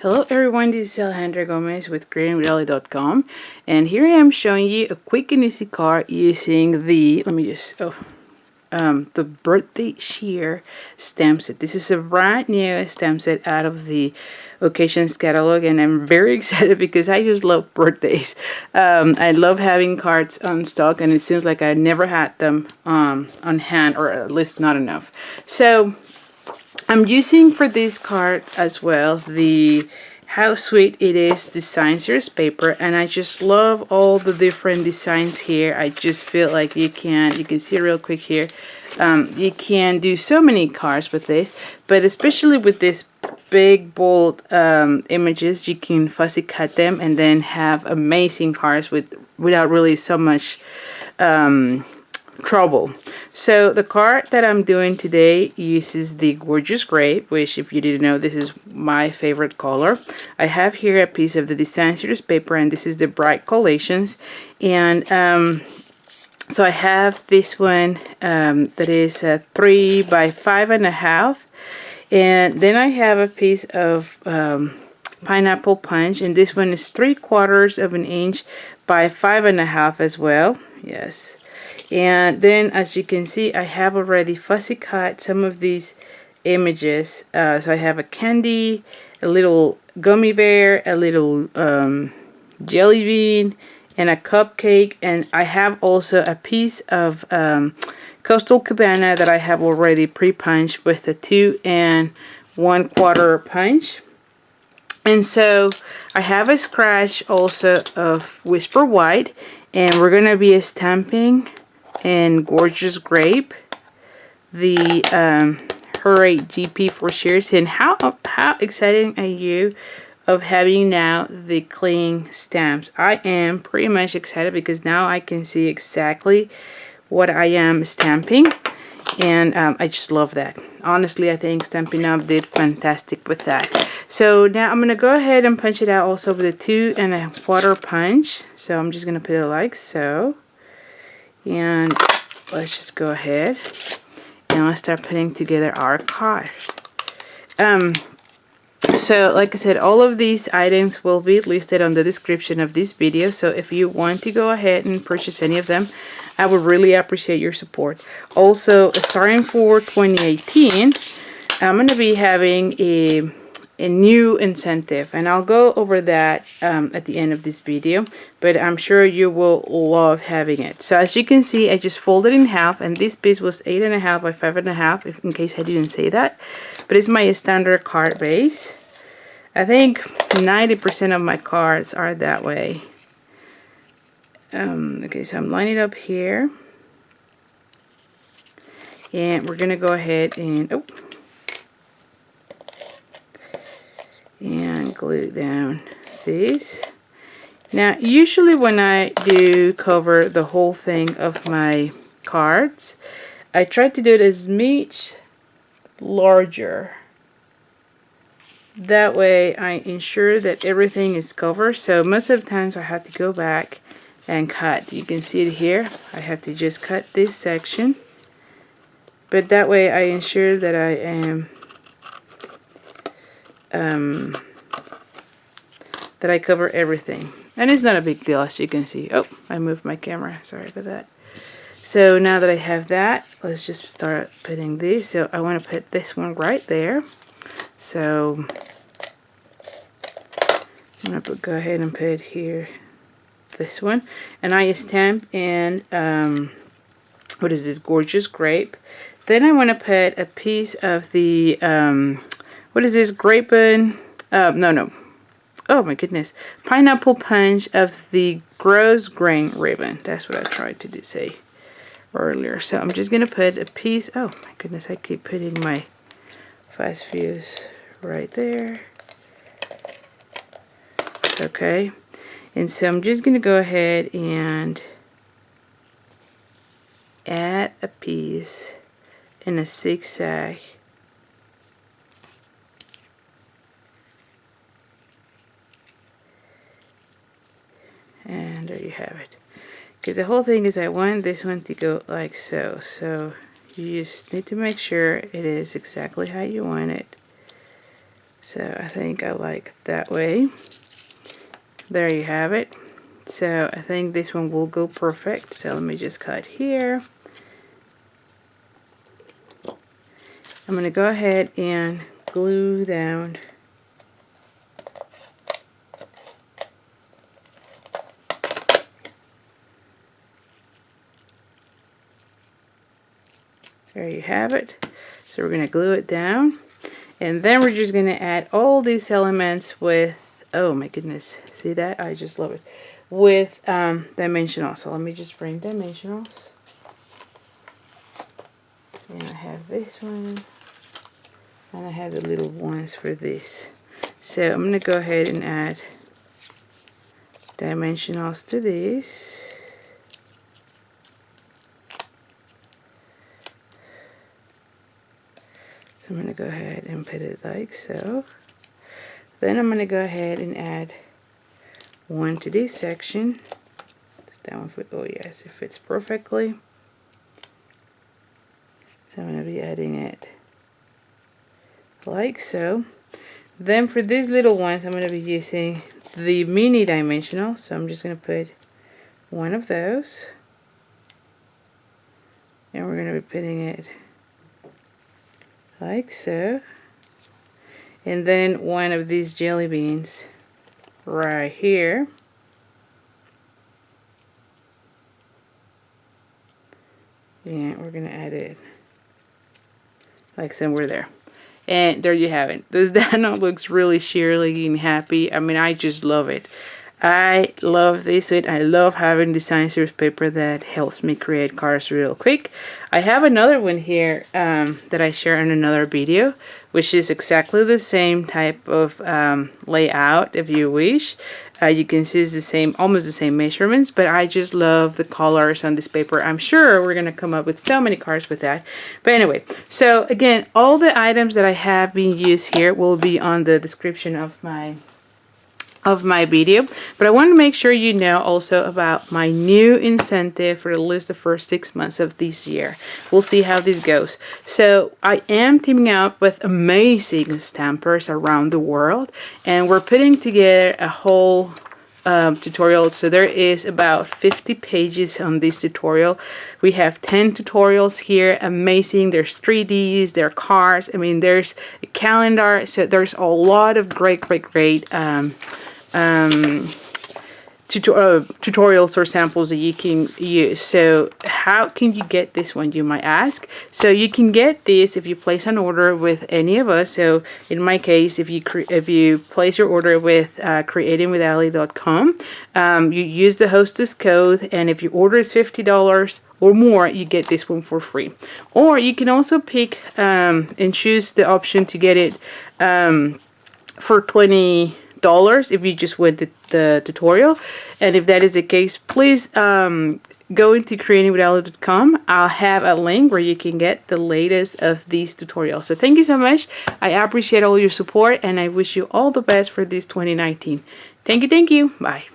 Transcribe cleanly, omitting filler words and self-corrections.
Hello everyone, this is Alejandra Gomez with creatingwithali.com, and here I am showing you a quick and easy card using the, the birthday sheer stamp set. This is a brand new stamp set out of the occasions catalog, and I'm very excited because I just love birthdays. I love having cards on stock, and it seems like I never had them on hand, or at least not enough. So I'm using for this card as well the How Sweet It Is design series paper, and I just love all the different designs here. I just feel like you can see real quick here, you can do so many cards with this, but especially with this big bold images, you can fussy cut them and then have amazing cards without really so much trouble. So the card that I'm doing today uses the Gorgeous Grape, which, if you didn't know, this is my favorite color. I have here a piece of the design series paper, and this is the Bright Collations. And so I have this one that is 3 by 5.5, and then I have a piece of Pineapple Punch, and this one is 3/4 of an inch by 5.5 as well. Yes. And then, as you can see, I have already fussy cut some of these images. So I have a candy, a little gummy bear, a little jelly bean, and a cupcake. And I have also a piece of Coastal Cabana that I have already pre-punched with a 2 1/4 punch. And so I have a scratch also of Whisper White, and we're going to be stamping in Gorgeous Grape the Hooray GP for shares. And how exciting are you of having now the clean stamps? I am pretty much excited because now I can see exactly what I am stamping, and I just love that. Honestly, I think Stampin' Up! Did fantastic with that. So now I'm going to go ahead and punch it out also with a 2 1/4 punch. So I'm just going to put it like so. And let's just go ahead and let's start putting together our card. So like I said, all of these items will be listed on the description of this video. So if you want to go ahead and purchase any of them, I would really appreciate your support. Also, starting for 2018, I'm going to be having a new incentive, and I'll go over that at the end of this video, but I'm sure you will love having it. So as you can see, I just folded in half, and this piece was 8.5 by 5.5, in case I didn't say that, but it's my standard card base. I think 90% of my cards are that way. Okay, so I'm lining it up here, and we're gonna go ahead and and glue down these. Now, usually when I do cover the whole thing of my cards, I try to do it as much larger. That way I ensure that everything is covered. So most of the times I have to go back and cut. You can see it here. I have to just cut this section. But that way I ensure that I am that I cover everything, and it's not a big deal, as you can see. Oh, I moved my camera, sorry about that. So now that I have that, let's just start putting these. So I want to put this one right there. So I'm gonna go ahead and put here this one, and I stamp in what is this, Gorgeous Grape. Then I want to put a piece of the what is this, grape and oh my goodness, Pineapple Punch of the Gross Grain Ribbon. That's what I tried to say earlier. So I'm just gonna put a piece. Oh my goodness, I keep putting my fast fuse right there. Okay, and so I'm just gonna go ahead and add a piece in a zigzag. And there you have it. Because the whole thing is I want this one to go like so. So you just need to make sure it is exactly how you want it. So I think I like that way. There you have it. So I think this one will go perfect. So let me just cut here. I'm going to go ahead and glue down there you have it. So we're going to glue it down, and then we're just going to add all these elements with, oh my goodness, see that? I just love it, with dimensionals. So let me just bring dimensionals, and I have this one, and I have the little ones for this. So I'm going to go ahead and add dimensionals to this. So I'm going to go ahead and put it like so. Then I'm going to go ahead and add one to this section. That one fit, oh yes, it fits perfectly. So I'm going to be adding it like so. Then for these little ones, I'm going to be using the mini dimensional. So I'm just going to put one of those, and we're going to be putting it like so, and then one of these jelly beans right here, and we're gonna add it like somewhere there, and there you have it. This dino looks really cheery and happy. I mean, I just love it. I love this. I love having design series paper that helps me create cards real quick. I have another one here that I share in another video, which is exactly the same type of layout if you wish. You can see it's the same, almost the same measurements, but I just love the colors on this paper. I'm sure we're going to come up with so many cards with that. But anyway, so again, all the items that I have being used here will be on the description of my video, but I want to make sure you know also about my new incentive for at least the first 6 months of this year. We'll see how this goes. So I am teaming up with amazing stampers around the world, and we're putting together a whole tutorial. So there is about 50 pages on this tutorial. We have 10 tutorials here. Amazing. There's 3Ds, there are cards. I mean, there's a calendar. So there's a lot of great tutorials or samples that you can use. So how can you get this one, you might ask? So you can get this if you place an order with any of us. So in my case, if you place your order with creatingwithali.com, you use the hostess code, and if your order is $50 or more, you get this one for free. Or you can also pick and choose the option to get it for $20 if you just went the tutorial. And if that is the case, please go into creatingwithali.com. I'll have a link where you can get the latest of these tutorials. So thank you so much. I appreciate all your support, and I wish you all the best for this 2019. Thank you. Bye.